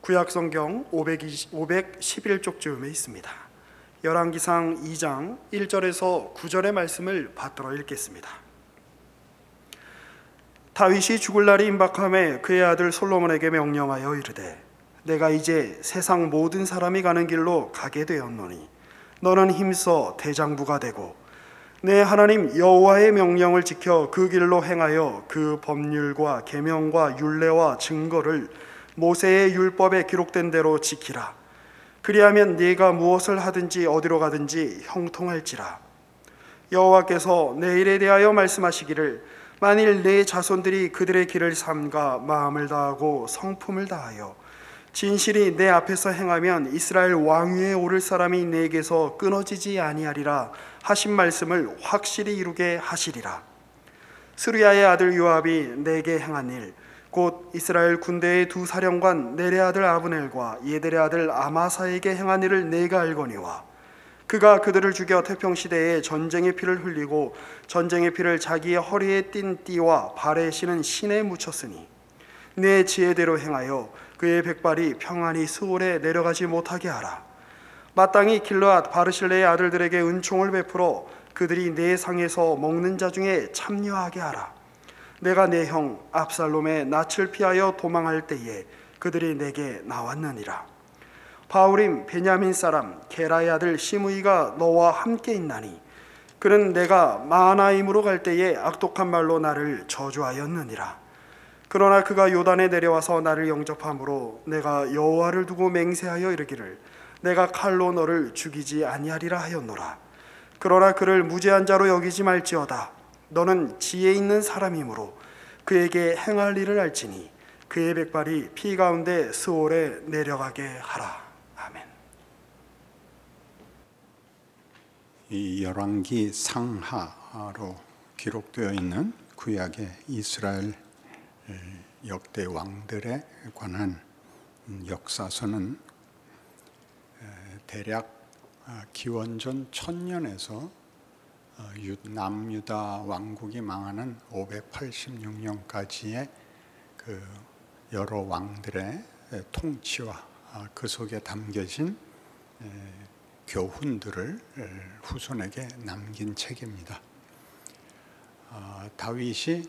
구약성경 511쪽쯤에 있습니다. 열왕기상 2장 1절에서 9절의 말씀을 받들어 읽겠습니다. 다윗이 죽을 날이 임박함에 그의 아들 솔로몬에게 명령하여 이르되 내가 이제 세상 모든 사람이 가는 길로 가게 되었노니 너는 힘써 대장부가 되고 내 하나님 여호와의 명령을 지켜 그 길로 행하여 그 법률과 계명과 율례와 증거를 모세의 율법에 기록된 대로 지키라. 그리하면 네가 무엇을 하든지 어디로 가든지 형통할지라. 여호와께서 내 일에 대하여 말씀하시기를 만일 내 자손들이 그들의 길을 삼가 마음을 다하고 성품을 다하여 진실이 내 앞에서 행하면 이스라엘 왕위에 오를 사람이 내게서 끊어지지 아니하리라 하신 말씀을 확실히 이루게 하시리라. 스루야의 아들 요압이 내게 행한 일 곧 이스라엘 군대의 두 사령관 넬의 아들 아브넬과 예델의 아들 아마사에게 행한 일을 내가 알거니와 그가 그들을 죽여 태평시대에 전쟁의 피를 흘리고 전쟁의 피를 자기의 허리에 띤 띠와 발에 신은 신에 묻혔으니 내 지혜대로 행하여 그의 백발이 평안히 스올에 내려가지 못하게 하라. 마땅히 길르앗 바르실레의 아들들에게 은총을 베풀어 그들이 내 상에서 먹는 자 중에 참여하게 하라. 내가 내 형 압살롬의 낯을 피하여 도망할 때에 그들이 내게 나왔느니라. 바울임 베냐민 사람 게라의 아들 시므이가 너와 함께 있나니 그는 내가 마하나임으로 갈 때에 악독한 말로 나를 저주하였느니라. 그러나 그가 요단에 내려와서 나를 영접함으로 내가 여호와를 두고 맹세하여 이르기를 내가 칼로 너를 죽이지 아니하리라 하였노라. 그러나 그를 무죄한 자로 여기지 말지어다. 너는 지혜 있는 사람이므로 그에게 행할 일을 알지니 그의 백발이 피 가운데 스올에 내려가게 하라. 아멘. 이 열왕기 상하로 기록되어 있는 구약의 이스라엘 역대 왕들에 관한 역사서는 대략 기원전 1000년에서 남유다 왕국이 망하는 586년까지의 그 여러 왕들의 통치와 그 속에 담겨진 교훈들을 후손에게 남긴 책입니다. 다윗이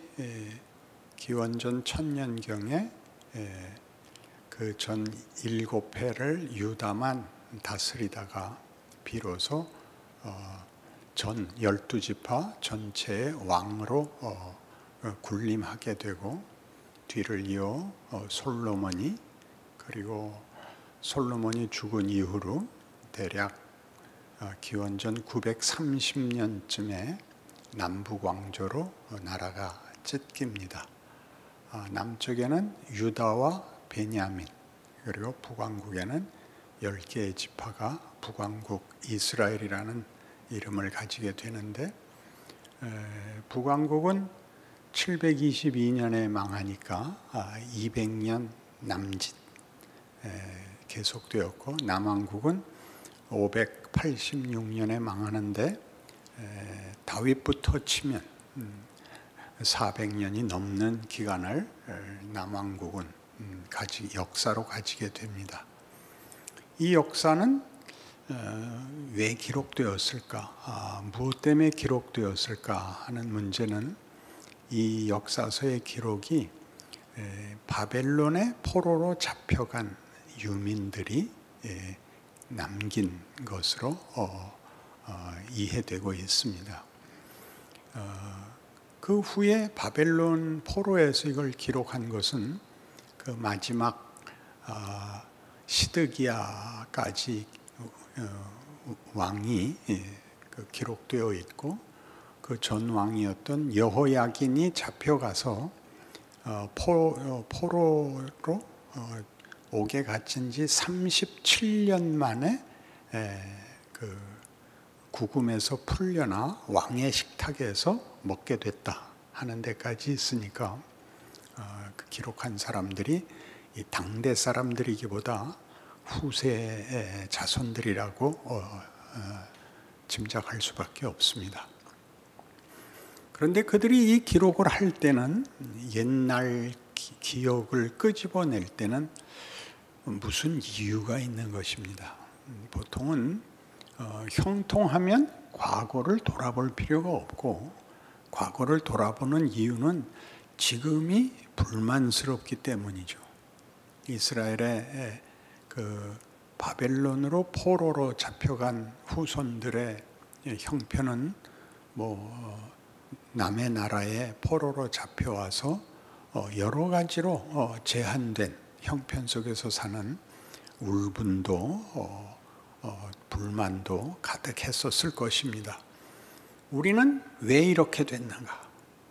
기원전 1000년경에 그 전 7회를 유다만 다스리다가 비로소 전 12지파 전체의 왕으로 군림하게 되고 뒤를 이어 솔로몬이 그리고 솔로몬이 죽은 이후로 대략 기원전 930년쯤에 남북 왕조로 나라가 찢깁니다. 남쪽에는 유다와 베냐민 그리고 북왕국에는 10개의 지파가 북왕국 이스라엘이라는 이름을 가지게 되는데 북왕국은 722년에 망하니까 200년 남짓 계속되었고 남왕국은 586년에 망하는데 다윗부터 치면 400년이 넘는 기간을 남왕국은 역사로 가지게 됩니다. 이 역사는 왜 기록되었을까? 무엇 때문에 기록되었을까? 하는 문제는 이 역사서의 기록이 바벨론의 포로로 잡혀간 유민들이 남긴 것으로 이해되고 있습니다. 그 후에 바벨론 포로에서 이걸 기록한 것은 그 마지막 시드기야까지 왕이 기록되어 있고 그 전 왕이었던 여호야긴이 잡혀가서 포로로 옥에 갇힌 지 37년 만에 그 구금에서 풀려나 왕의 식탁에서 먹게 됐다 하는 데까지 있으니까 그 기록한 사람들이 이 당대 사람들이기보다 후세의 자손들이라고 짐작할 수밖에 없습니다. 그런데 그들이 이 기록을 할 때는 옛날 기억을 끄집어낼 때는 무슨 이유가 있는 것입니다. 보통은 형통하면 과거를 돌아볼 필요가 없고, 과거를 돌아보는 이유는 지금이 불만스럽기 때문이죠. 이스라엘의 그 바벨론으로 포로로 잡혀간 후손들의 형편은 남의 나라에 포로로 잡혀와서 여러 가지로 제한된 형편 속에서 사는 울분도 불만도 가득했었을 것입니다. 우리는 왜 이렇게 됐는가?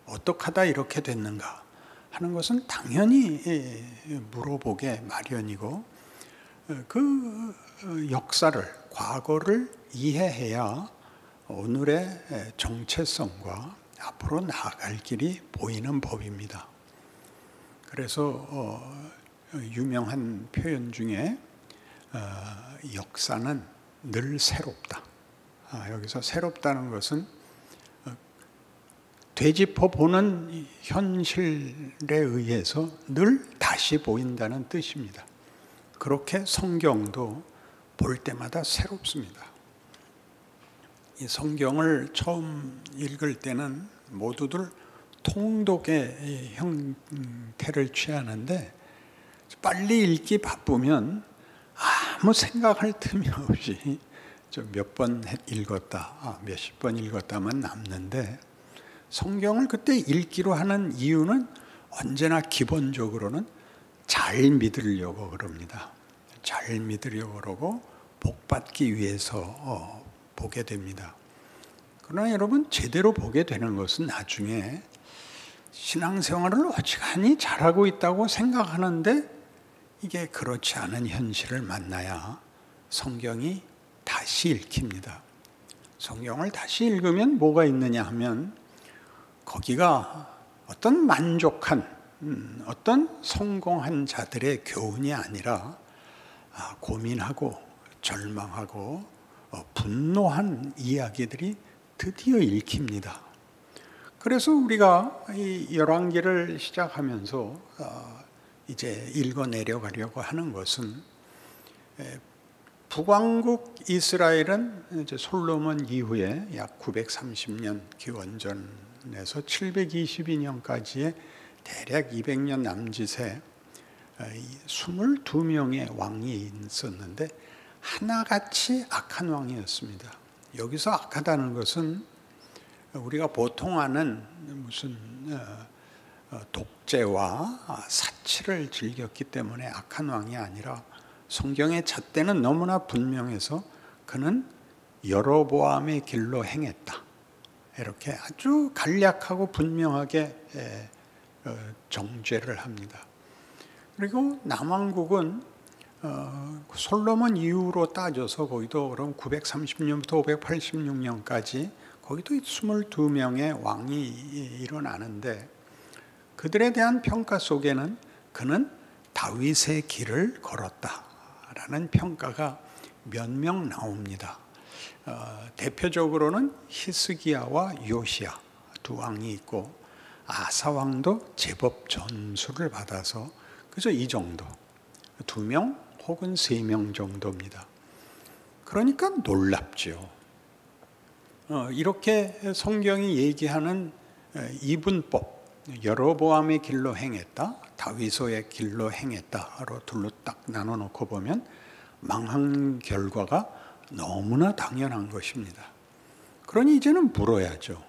어떻게 하다 이렇게 됐는가? 하는 것은 당연히 물어보게 마련이고, 그 역사를, 과거를 이해해야 오늘의 정체성과 앞으로 나아갈 길이 보이는 법입니다. 그래서 유명한 표현 중에 역사는 늘 새롭다. 여기서 새롭다는 것은 되짚어 보는 현실에 의해서 늘 다시 보인다는 뜻입니다. 그렇게 성경도 볼 때마다 새롭습니다. 이 성경을 처음 읽을 때는 모두들 통독의 형태를 취하는데, 빨리 읽기 바쁘면 아무 생각할 틈이 없이 몇 번 읽었다, 몇십 번 읽었다만 남는데, 성경을 그때 읽기로 하는 이유는 언제나 기본적으로는 잘 믿으려고 그럽니다. 잘 믿으려고 그러고 복받기 위해서 보게 됩니다. 그러나 여러분, 제대로 보게 되는 것은 나중에 신앙생활을 어지간히 잘하고 있다고 생각하는데 이게 그렇지 않은 현실을 만나야 성경이 다시 읽힙니다. 성경을 다시 읽으면 뭐가 있느냐 하면, 거기가 어떤 만족한, 어떤 성공한 자들의 교훈이 아니라 고민하고 절망하고 분노한 이야기들이 드디어 읽힙니다. 그래서 우리가 이 열왕기를 시작하면서 이제 읽어내려가려고 하는 것은, 북왕국 이스라엘은 이제 솔로몬 이후에 약 930년 기원전에서 722년까지의 대략 200년 남짓에 22명의 왕이 있었는데 하나같이 악한 왕이었습니다. 여기서 악하다는 것은 우리가 보통 아는 무슨 독재와 사치를 즐겼기 때문에 악한 왕이 아니라, 성경의 잣대는 너무나 분명해서 그는 여로보암의 길로 행했다, 이렇게 아주 간략하고 분명하게 정죄를 합니다. 그리고 남왕국은 솔로몬 이후로 따져서 거기도 그럼 930년부터 586년까지 거기도 22명의 왕이 일어나는데, 그들에 대한 평가 속에는 그는 다윗의 길을 걸었다라는 평가가 몇 명 나옵니다. 대표적으로는 히스기야와 요시야 두 왕이 있고, 아사 왕도 제법 전수를 받아서 그저 이 정도, 2명 혹은 3명 정도입니다. 그러니까 놀랍죠. 이렇게 성경이 얘기하는 이분법, 여로보암의 길로 행했다, 다윗의 길로 행했다로 둘로 딱 나눠놓고 보면 망한 결과가 너무나 당연한 것입니다. 그러니 이제는 물어야죠.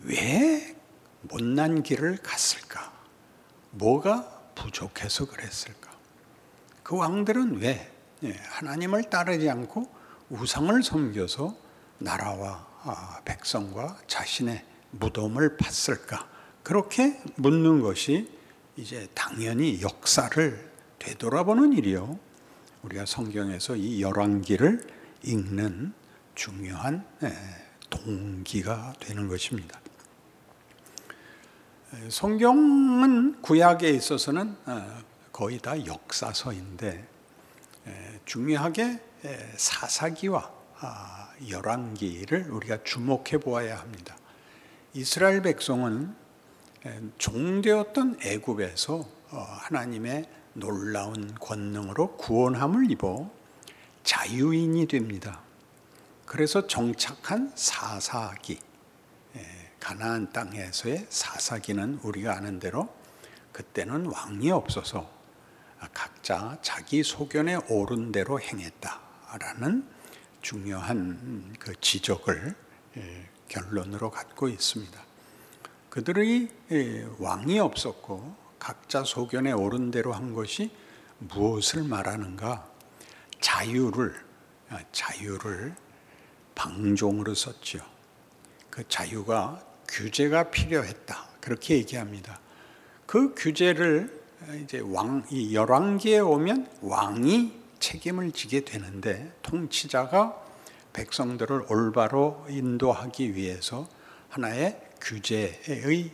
왜 못난 길을 갔을까? 뭐가 부족해서 그랬을까? 그 왕들은 왜 하나님을 따르지 않고 우상을 섬겨서 나라와 백성과 자신의 무덤을 팠을까? 그렇게 묻는 것이 이제 당연히 역사를 되돌아보는 일이요, 우리가 성경에서 이 열왕기를 읽는 중요한 동기가 되는 것입니다. 성경은 구약에 있어서는 거의 다 역사서인데, 중요하게 사사기와 열왕기를 우리가 주목해 보아야 합니다. 이스라엘 백성은 종되었던 애굽에서 하나님의 놀라운 권능으로 구원함을 입어 자유인이 됩니다. 그래서 정착한 사사기, 가나안 땅에서의 사사기는 우리가 아는 대로 그때는 왕이 없어서 각자 자기 소견에 옳은 대로 행했다라는 중요한 그 지적을 결론으로 갖고 있습니다. 그들이 왕이 없었고 각자 소견에 옳은 대로 한 것이 무엇을 말하는가? 자유를 방종으로 썼죠. 그 자유가 규제가 필요했다. 그렇게 얘기합니다. 그 규제를 이제 이 열왕기에 오면 왕이 책임을 지게 되는데 통치자가 백성들을 올바로 인도하기 위해서 하나의 규제의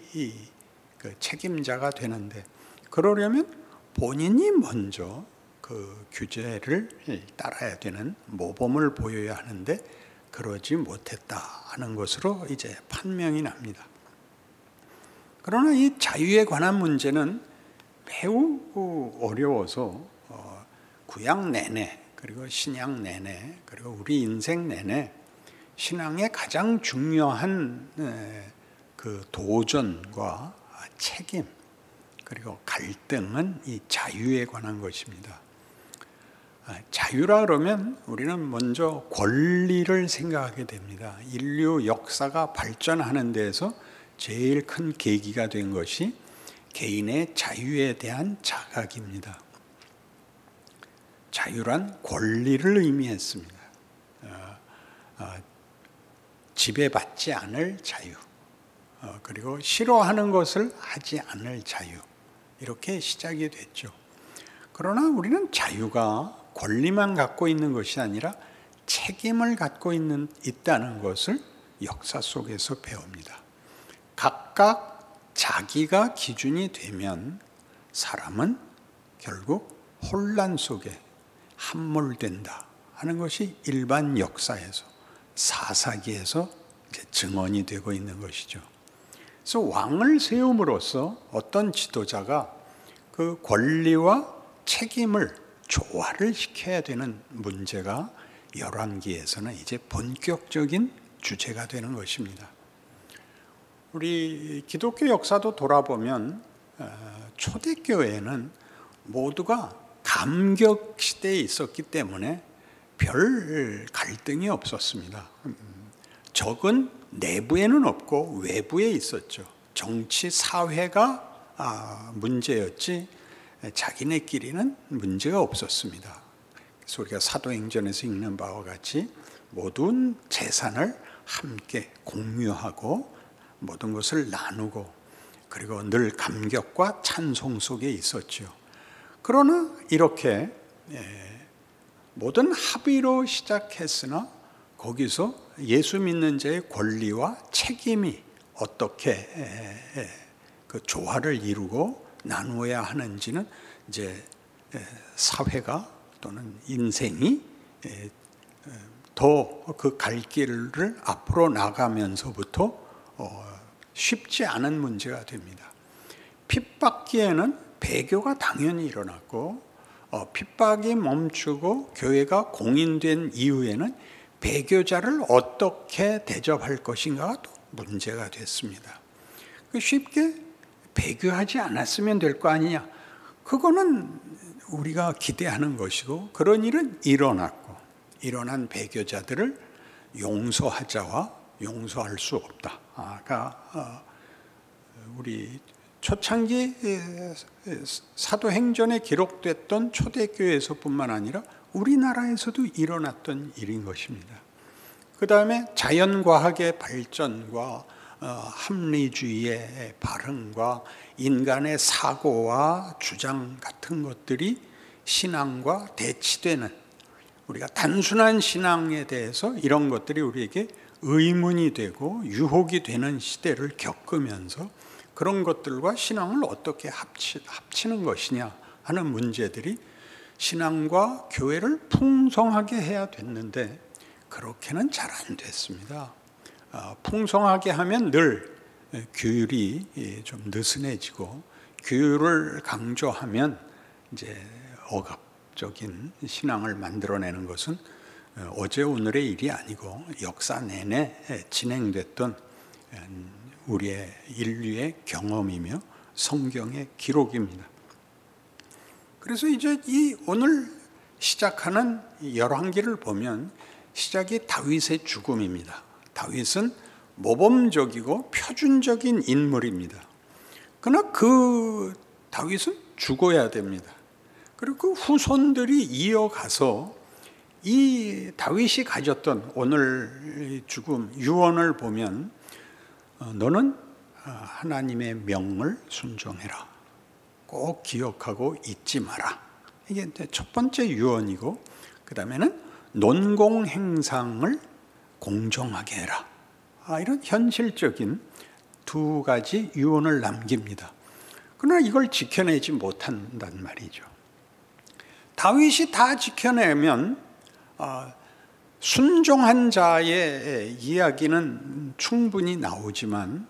그 책임자가 되는데 그러려면 본인이 먼저 그 규제를 따라야 되는 모범을 보여야 하는데 그러지 못했다 하는 것으로 이제 판명이 납니다. 그러나 이 자유에 관한 문제는 매우 어려워서 구약 내내 그리고 신약 내내 그리고 우리 인생 내내 신앙의 가장 중요한 그 도전과 책임 그리고 갈등은 이 자유에 관한 것입니다. 자유라 그러면 우리는 먼저 권리를 생각하게 됩니다. 인류 역사가 발전하는 데에서 제일 큰 계기가 된 것이 개인의 자유에 대한 자각입니다. 자유란 권리를 의미했습니다. 지배받지 않을 자유, 그리고 싫어하는 것을 하지 않을 자유, 이렇게 시작이 됐죠. 그러나 우리는 자유가 권리만 갖고 있는 것이 아니라 책임을 갖고 있다는 것을 역사 속에서 배웁니다. 각각 자기가 기준이 되면 사람은 결국 혼란 속에 함몰된다 하는 것이 일반 역사에서 사사기에서 이제 증언이 되고 있는 것이죠. 그래서 왕을 세움으로써 어떤 지도자가 그 권리와 책임을 조화를 시켜야 되는 문제가 열왕기에서는 이제 본격적인 주제가 되는 것입니다. 우리 기독교 역사도 돌아보면 초대교회는 모두가 감격 시대에 있었기 때문에 별 갈등이 없었습니다. 적은 내부에는 없고 외부에 있었죠. 정치, 사회가 문제였지 자기네끼리는 문제가 없었습니다. 그래서 우리가 사도행전에서 읽는 바와 같이 모든 재산을 함께 공유하고 모든 것을 나누고 그리고 늘 감격과 찬송 속에 있었죠. 그러나 이렇게 모든 합의로 시작했으나 거기서 예수 믿는 자의 권리와 책임이 어떻게 그 조화를 이루고 나누어야 하는지는 이제 사회가 또는 인생이 더 그 갈 길을 앞으로 나가면서부터 쉽지 않은 문제가 됩니다. 핍박기에는 배교가 당연히 일어났고 핍박이 멈추고 교회가 공인된 이후에는 배교자를 어떻게 대접할 것인가가 또 문제가 됐습니다. 쉽게 배교하지 않았으면 될 거 아니냐. 그거는 우리가 기대하는 것이고 그런 일은 일어났고 일어난 배교자들을 용서하자와 용서할 수 없다. 우리 초창기 사도행전에 기록됐던 초대교회에서뿐만 아니라 우리나라에서도 일어났던 일인 것입니다. 그 다음에 자연과학의 발전과 합리주의의 발흥과 인간의 사고와 주장 같은 것들이 신앙과 대치되는 우리가 단순한 신앙에 대해서 이런 것들이 우리에게 의문이 되고 유혹이 되는 시대를 겪으면서 그런 것들과 신앙을 어떻게 합치는 것이냐 하는 문제들이 신앙과 교회를 풍성하게 해야 됐는데 그렇게는 잘 안 됐습니다. 풍성하게 하면 늘 규율이 좀 느슨해지고 규율을 강조하면 이제 억압적인 신앙을 만들어내는 것은 어제 오늘의 일이 아니고 역사 내내 진행됐던 우리의 인류의 경험이며 성경의 기록입니다. 그래서 이제 이 오늘 시작하는 열왕기를 보면 시작이 다윗의 죽음입니다. 다윗은 모범적이고 표준적인 인물입니다. 그러나 그 다윗은 죽어야 됩니다. 그리고 그 후손들이 이어가서 이 다윗이 가졌던 오늘 죽음, 유언을 보면 너는 하나님의 명을 순종해라. 꼭 기억하고 잊지 마라. 이게 첫 번째 유언이고, 그 다음에는 논공 행상을 공정하게 해라. 이런 현실적인 두 가지 유언을 남깁니다. 그러나 이걸 지켜내지 못한단 말이죠. 다윗이 다 지켜내면 순종한 자의 이야기는 충분히 나오지만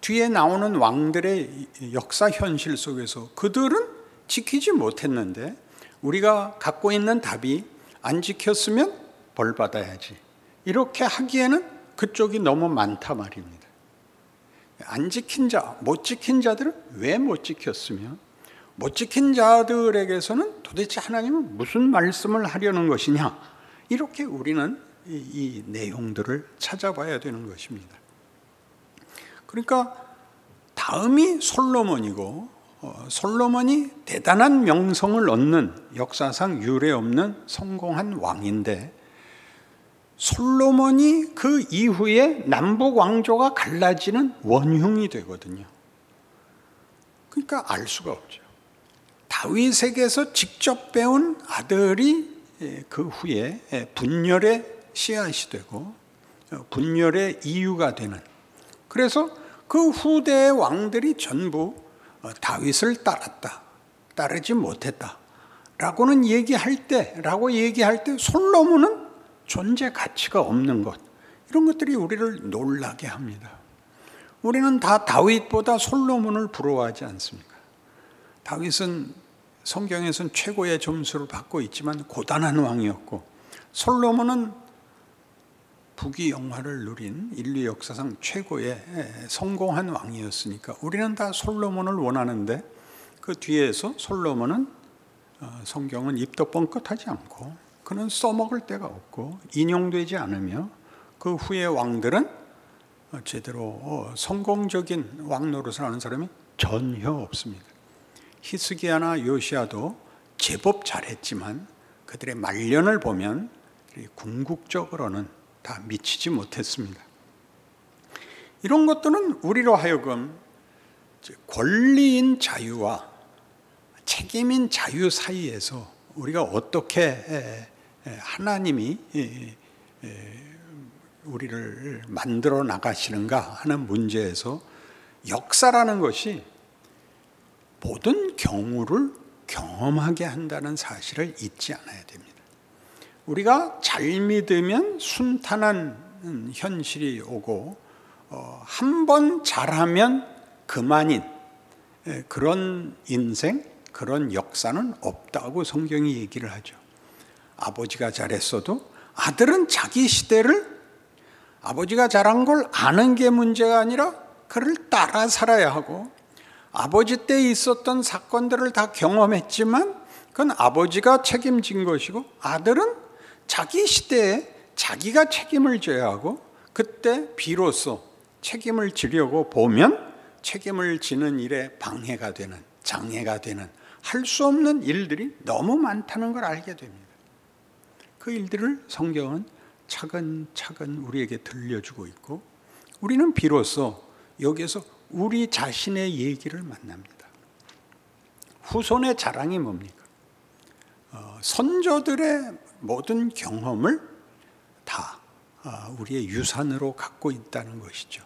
뒤에 나오는 왕들의 역사 현실 속에서 그들은 지키지 못했는데 우리가 갖고 있는 답이 안 지켰으면 벌 받아야지. 이렇게 하기에는 그쪽이 너무 많다 말입니다. 안 지킨 자, 못 지킨 자들은 왜 못 지켰으며 못 지킨 자들에게서는 도대체 하나님은 무슨 말씀을 하려는 것이냐. 이렇게 우리는 이 내용들을 찾아봐야 되는 것입니다. 그러니까 다음이 솔로몬이고 솔로몬이 대단한 명성을 얻는 역사상 유례 없는 성공한 왕인데 솔로몬이 그 이후에 남북 왕조가 갈라지는 원흉이 되거든요. 그러니까 알 수가 없죠. 다윗에게서 직접 배운 아들이 그 후에 분열의 씨앗이 되고 분열의 이유가 되는, 그래서 그 후대의 왕들이 전부 다윗을 따랐다, 따르지 못했다 라고 얘기할 때 솔로몬은 존재 가치가 없는 것, 이런 것들이 우리를 놀라게 합니다. 우리는 다 다윗보다 솔로몬을 부러워하지 않습니까? 다윗은 성경에서는 최고의 점수를 받고 있지만 고단한 왕이었고, 솔로몬은 부귀영화를 누린 인류 역사상 최고의 성공한 왕이었으니까 우리는 다 솔로몬을 원하는데 그 뒤에서 솔로몬은 성경은 입도 뻥끗하지 않고 그는 써먹을 데가 없고 인용되지 않으며 그 후의 왕들은 제대로 성공적인 왕 노릇을 하는 사람이 전혀 없습니다. 히스기야나 요시야도 제법 잘했지만 그들의 말년을 보면 궁극적으로는 다 미치지 못했습니다. 이런 것들은 우리로 하여금 권리인 자유와 책임인 자유 사이에서 우리가 어떻게 하나님이 우리를 만들어 나가시는가 하는 문제에서 역사라는 것이 모든 경우를 경험하게 한다는 사실을 잊지 않아야 됩니다. 우리가 잘 믿으면 순탄한 현실이 오고 한 번 잘하면 그만인 그런 인생, 그런 역사는 없다고 성경이 얘기를 하죠. 아버지가 잘했어도 아들은 자기 시대를 아버지가 잘한 걸 아는 게 문제가 아니라 그를 따라 살아야 하고, 아버지 때 있었던 사건들을 다 경험했지만 그건 아버지가 책임진 것이고 아들은 자기 시대에 자기가 책임을 져야 하고, 그때 비로소 책임을 지려고 보면 책임을 지는 일에 방해가 되는, 장애가 되는, 할 수 없는 일들이 너무 많다는 걸 알게 됩니다. 그 일들을 성경은 차근차근 우리에게 들려주고 있고, 우리는 비로소 여기에서 우리 자신의 얘기를 만납니다. 후손의 자랑이 뭡니까? 선조들의 모든 경험을 다 우리의 유산으로 갖고 있다는 것이죠.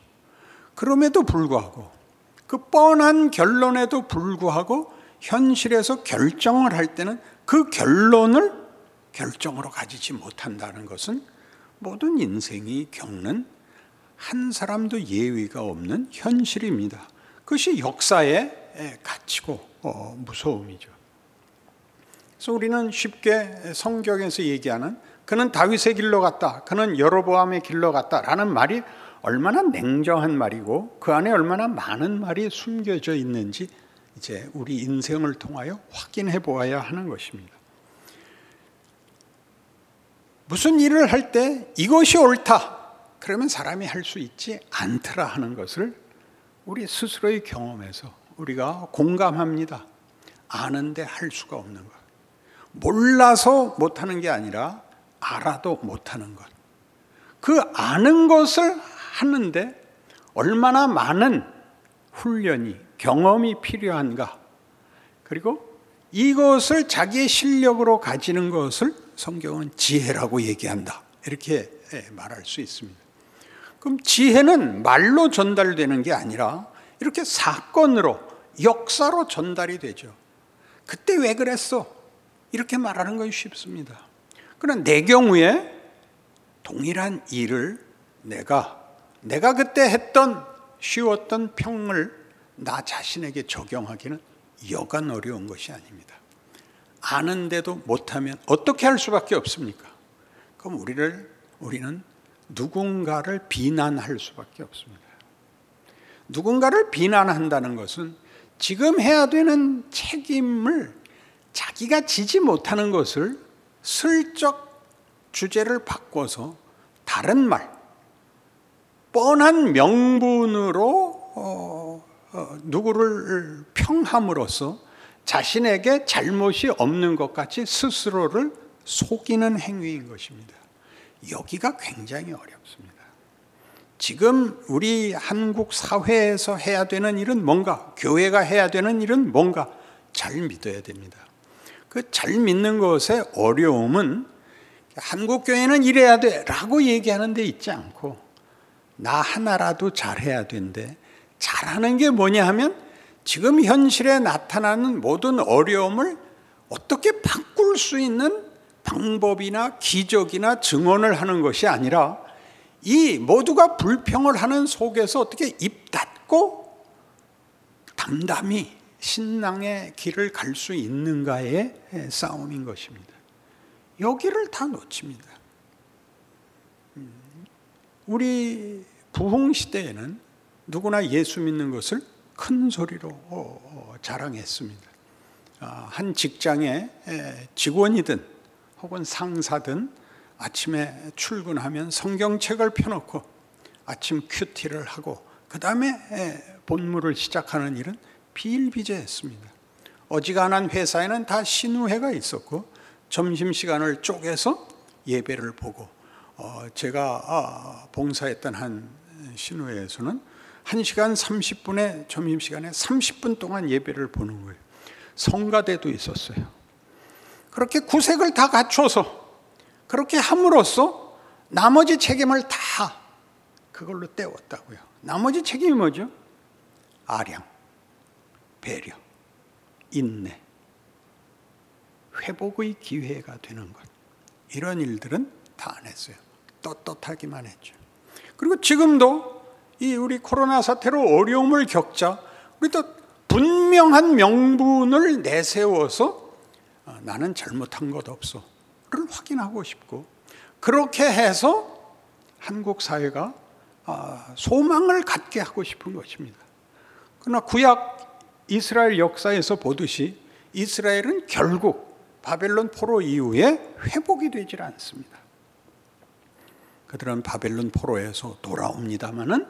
그럼에도 불구하고, 그 뻔한 결론에도 불구하고 현실에서 결정을 할 때는 그 결론을 결정으로 가지지 못한다는 것은 모든 인생이 겪는 한 사람도 예외가 없는 현실입니다. 그것이 역사의 가치고 무서움이죠. 그래서 우리는 쉽게 성경에서 얘기하는 그는 다윗의 길로 갔다, 그는 여로보암의 길로 갔다라는 말이 얼마나 냉정한 말이고 그 안에 얼마나 많은 말이 숨겨져 있는지 이제 우리 인생을 통하여 확인해 보아야 하는 것입니다. 무슨 일을 할 때 이것이 옳다 그러면 사람이 할 수 있지 않더라 하는 것을 우리 스스로의 경험에서 우리가 공감합니다. 아는데 할 수가 없는 것. 몰라서 못하는 게 아니라 알아도 못하는 것. 그 아는 것을 하는데 얼마나 많은 훈련이, 경험이 필요한가. 그리고 이것을 자기의 실력으로 가지는 것을 성경은 지혜라고 얘기한다. 이렇게 말할 수 있습니다. 그럼 지혜는 말로 전달되는 게 아니라 이렇게 사건으로, 역사로 전달이 되죠. 그때 왜 그랬어? 이렇게 말하는 건 쉽습니다. 그러나 내 경우에 동일한 일을 내가 그때 했던 쉬웠던 평을 나 자신에게 적용하기는 여간 어려운 것이 아닙니다. 아는데도 못하면 어떻게 할 수밖에 없습니까? 그럼 우리는 누군가를 비난할 수밖에 없습니다. 누군가를 비난한다는 것은 지금 해야 되는 책임을 자기가 지지 못하는 것을 슬쩍 주제를 바꿔서 다른 말, 뻔한 명분으로 누구를 평함으로써 자신에게 잘못이 없는 것 같이 스스로를 속이는 행위인 것입니다. 여기가 굉장히 어렵습니다. 지금 우리 한국 사회에서 해야 되는 일은 뭔가, 교회가 해야 되는 일은 뭔가 잘 믿어야 됩니다. 그 잘 믿는 것의 어려움은 한국 교회는 이래야 돼 라고 얘기하는 데 있지 않고 나 하나라도 잘해야 된대. 잘하는 게 뭐냐 하면 지금 현실에 나타나는 모든 어려움을 어떻게 바꿀 수 있는 방법이나 기적이나 증언을 하는 것이 아니라 이 모두가 불평을 하는 속에서 어떻게 입 닫고 담담히 신앙의 길을 갈 수 있는가의 싸움인 것입니다. 여기를 다 놓칩니다. 우리 부흥시대에는 누구나 예수 믿는 것을 큰 소리로 자랑했습니다. 한 직장의 직원이든 혹은 상사든 아침에 출근하면 성경책을 펴놓고 아침 큐티를 하고 그 다음에 본무를 시작하는 일은 비일비재했습니다. 어지간한 회사에는 다 신우회가 있었고 점심시간을 쪼개서 예배를 보고 제가 봉사했던 한 신우회에서는 1시간 30분의 점심시간에 30분 동안 예배를 보는 거예요. 성가대도 있었어요. 그렇게 구색을 다 갖춰서 그렇게 함으로써 나머지 책임을 다 그걸로 때웠다고요. 나머지 책임이 뭐죠? 아량, 배려, 인내, 회복의 기회가 되는 것. 이런 일들은 다 안 했어요. 떳떳하기만 했죠. 그리고 지금도 이 우리 코로나 사태로 어려움을 겪자 우리도 분명한 명분을 내세워서 나는 잘못한 것 없어를 확인하고 싶고 그렇게 해서 한국 사회가 소망을 갖게 하고 싶은 것입니다. 그러나 구약 이스라엘 역사에서 보듯이 이스라엘은 결국 바벨론 포로 이후에 회복이 되질 않습니다. 그들은 바벨론 포로에서 돌아옵니다마는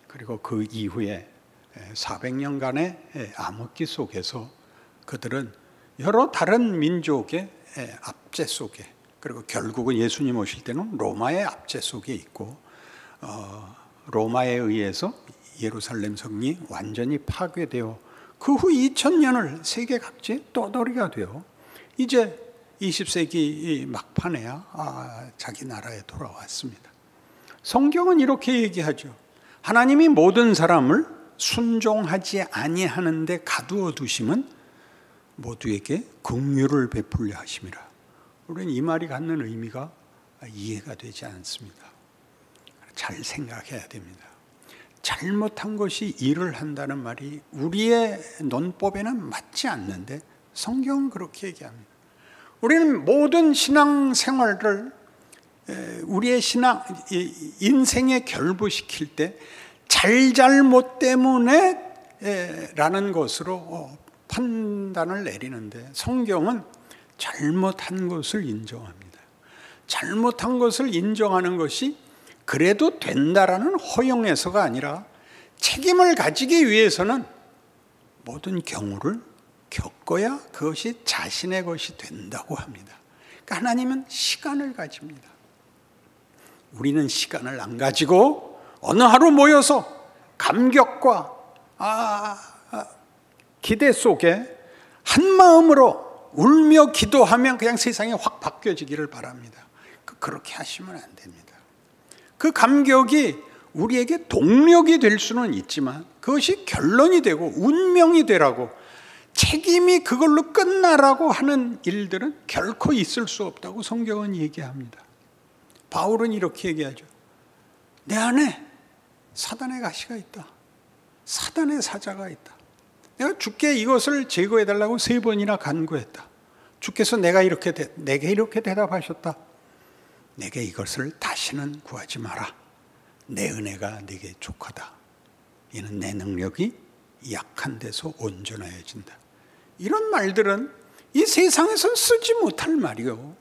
그리고 그 이후에 400년간의 암흑기 속에서 그들은 여러 다른 민족의 압제 속에 그리고 결국은 예수님 오실 때는 로마의 압제 속에 있고 로마에 의해서 예루살렘 성이 완전히 파괴되어 그 후 2000년을 세계 각지에 떠돌이가 되어 이제 20세기 막판에야 자기 나라에 돌아왔습니다. 성경은 이렇게 얘기하죠. 하나님이 모든 사람을 순종하지 아니하는데 가두어 두심은 모두에게 긍휼을 베풀려 하심이라. 우리는 이 말이 갖는 의미가 이해가 되지 않습니다. 잘 생각해야 됩니다. 잘못한 것이 일을 한다는 말이 우리의 논법에는 맞지 않는데 성경은 그렇게 얘기합니다. 우리는 모든 신앙 생활을 우리의 인생에 결부시킬 때 잘잘못 때문에 라는 것으로 판단을 내리는데, 성경은 잘못한 것을 인정합니다. 잘못한 것을 인정하는 것이 그래도 된다라는 허용에서가 아니라 책임을 가지기 위해서는 모든 경우를 겪어야 그것이 자신의 것이 된다고 합니다. 그러니까 하나님은 시간을 가집니다. 우리는 시간을 안 가지고 어느 하루 모여서 감격과 기대 속에 한 마음으로 울며 기도하면 그냥 세상이 확 바뀌어지기를 바랍니다. 그렇게 하시면 안 됩니다. 그 감격이 우리에게 동력이 될 수는 있지만 그것이 결론이 되고 운명이 되라고, 책임이 그걸로 끝나라고 하는 일들은 결코 있을 수 없다고 성경은 얘기합니다. 바울은 이렇게 얘기하죠. 내 안에 사단의 가시가 있다. 사단의 사자가 있다. 내가 주께 이것을 제거해달라고 3번이나 간구했다. 주께서 내게 이렇게 대답하셨다. 내게 이것을 다시는 구하지 마라. 내 은혜가 내게 족하다. 이는 내 능력이 약한 데서 온전해진다. 이런 말들은 이 세상에서는 쓰지 못할 말이요,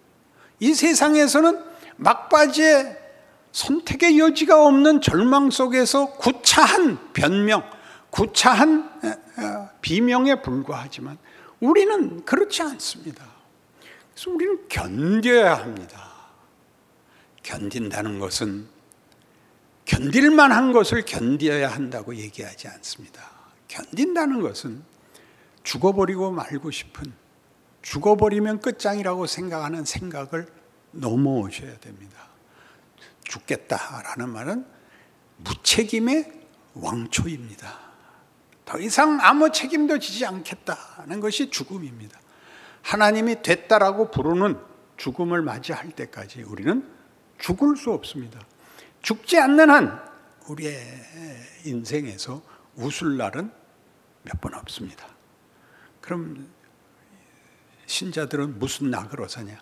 이 세상에서는 막바지에 선택의 여지가 없는 절망 속에서 구차한 변명, 구차한 비명에 불과하지만 우리는 그렇지 않습니다. 그래서 우리는 견뎌야 합니다. 견딘다는 것은 견딜 만한 것을 견뎌야 한다고 얘기하지 않습니다. 견딘다는 것은 죽어버리고 말고 싶은, 죽어버리면 끝장이라고 생각하는 생각을 넘어오셔야 됩니다. 죽겠다라는 말은 무책임의 왕초입니다. 더 이상 아무 책임도 지지 않겠다는 것이 죽음입니다. 하나님이 됐다라고 부르는 죽음을 맞이할 때까지 우리는 죽을 수 없습니다. 죽지 않는 한 우리의 인생에서 웃을 날은 몇 번 없습니다. 그럼 신자들은 무슨 낙으로 사냐?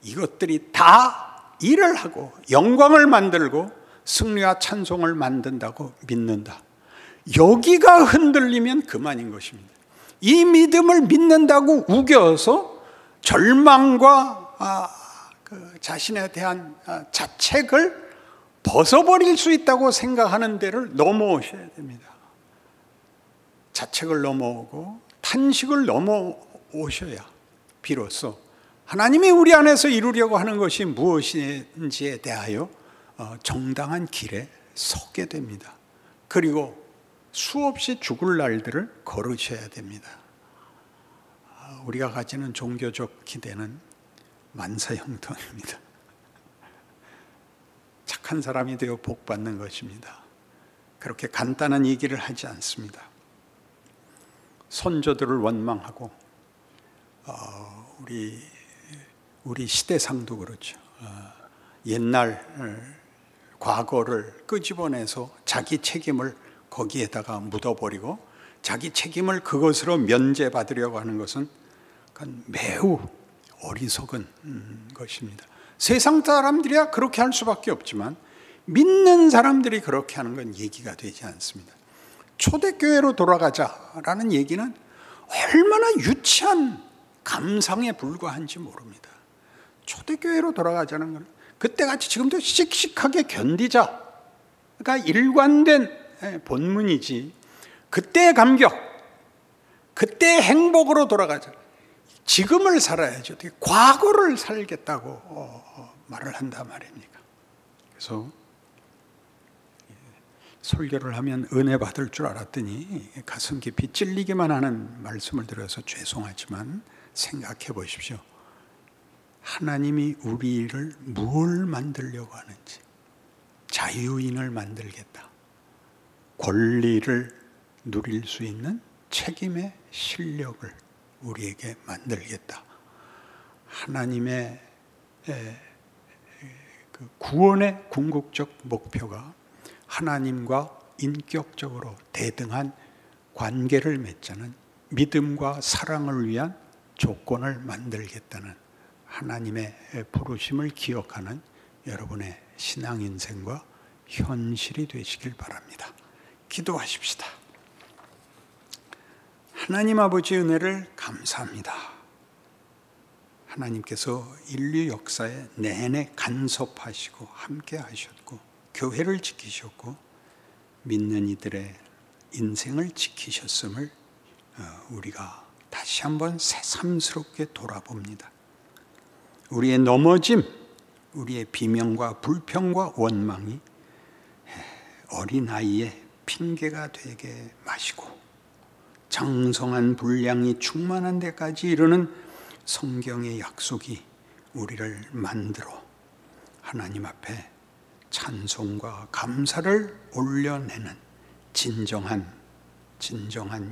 이것들이 다 일을 하고 영광을 만들고 승리와 찬송을 만든다고 믿는다. 여기가 흔들리면 그만인 것입니다. 이 믿음을 믿는다고 우겨서 절망과 자신에 대한 자책을 벗어버릴 수 있다고 생각하는 데를 넘어오셔야 됩니다. 자책을 넘어오고 탄식을 넘어오셔야 비로소 하나님이 우리 안에서 이루려고 하는 것이 무엇인지에 대하여 정당한 길에 서게 됩니다. 그리고 수없이 죽을 날들을 걸으셔야 됩니다. 우리가 가지는 종교적 기대는 만사형통입니다. 착한 사람이 되어 복 받는 것입니다. 그렇게 간단한 얘기를 하지 않습니다. 선조들을 원망하고 우리 시대상도 그렇죠. 옛날 과거를 끄집어내서 자기 책임을 거기에다가 묻어버리고 자기 책임을 그것으로 면제받으려고 하는 것은 매우 어리석은 것입니다. 세상 사람들이야 그렇게 할 수밖에 없지만 믿는 사람들이 그렇게 하는 건 얘기가 되지 않습니다. 초대교회로 돌아가자라는 얘기는 얼마나 유치한 감상에 불과한지 모릅니다. 초대교회로 돌아가자는 건 그때같이 지금도 씩씩하게 견디자가 일관된 본문이지, 그때의 감격, 그때의 행복으로 돌아가자. 지금을 살아야죠. 어떻게 과거를 살겠다고 말을 한단 말입니까? 그래서 설교를 하면 은혜 받을 줄 알았더니 가슴 깊이 찔리기만 하는 말씀을 드려서 죄송하지만 생각해 보십시오. 하나님이 우리를 뭘 만들려고 하는지. 자유인을 만들겠다. 권리를 누릴 수 있는 책임의 실력을 우리에게 만들겠다. 하나님의 그 구원의 궁극적 목표가 하나님과 인격적으로 대등한 관계를 맺자는 믿음과 사랑을 위한 조건을 만들겠다는 하나님의 부르심을 기억하는 여러분의 신앙 인생과 현실이 되시길 바랍니다. 기도하십시다. 하나님 아버지 은혜를 감사합니다. 하나님께서 인류 역사에 내내 간섭하시고 함께 하셨고 교회를 지키셨고 믿는 이들의 인생을 지키셨음을 우리가 다시 한번 새삼스럽게 돌아봅니다. 우리의 넘어짐, 우리의 비명과 불평과 원망이 어린아이의 핑계가 되게 마시고 장성한 분량이 충만한 데까지 이르는 성경의 약속이 우리를 만들어 하나님 앞에 찬송과 감사를 올려내는 진정한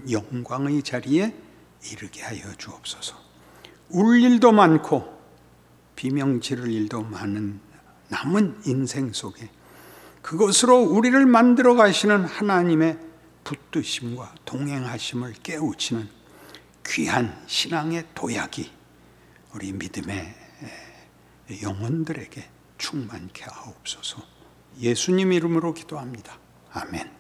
영광의 자리에 이르게 하여 주옵소서. 울 일도 많고 비명 지를 일도 많은 남은 인생 속에 그것으로 우리를 만들어 가시는 하나님의 붙드심과 동행하심을 깨우치는 귀한 신앙의 도약이 우리 믿음의 영혼들에게 충만케 하옵소서. 예수님 이름으로 기도합니다. 아멘.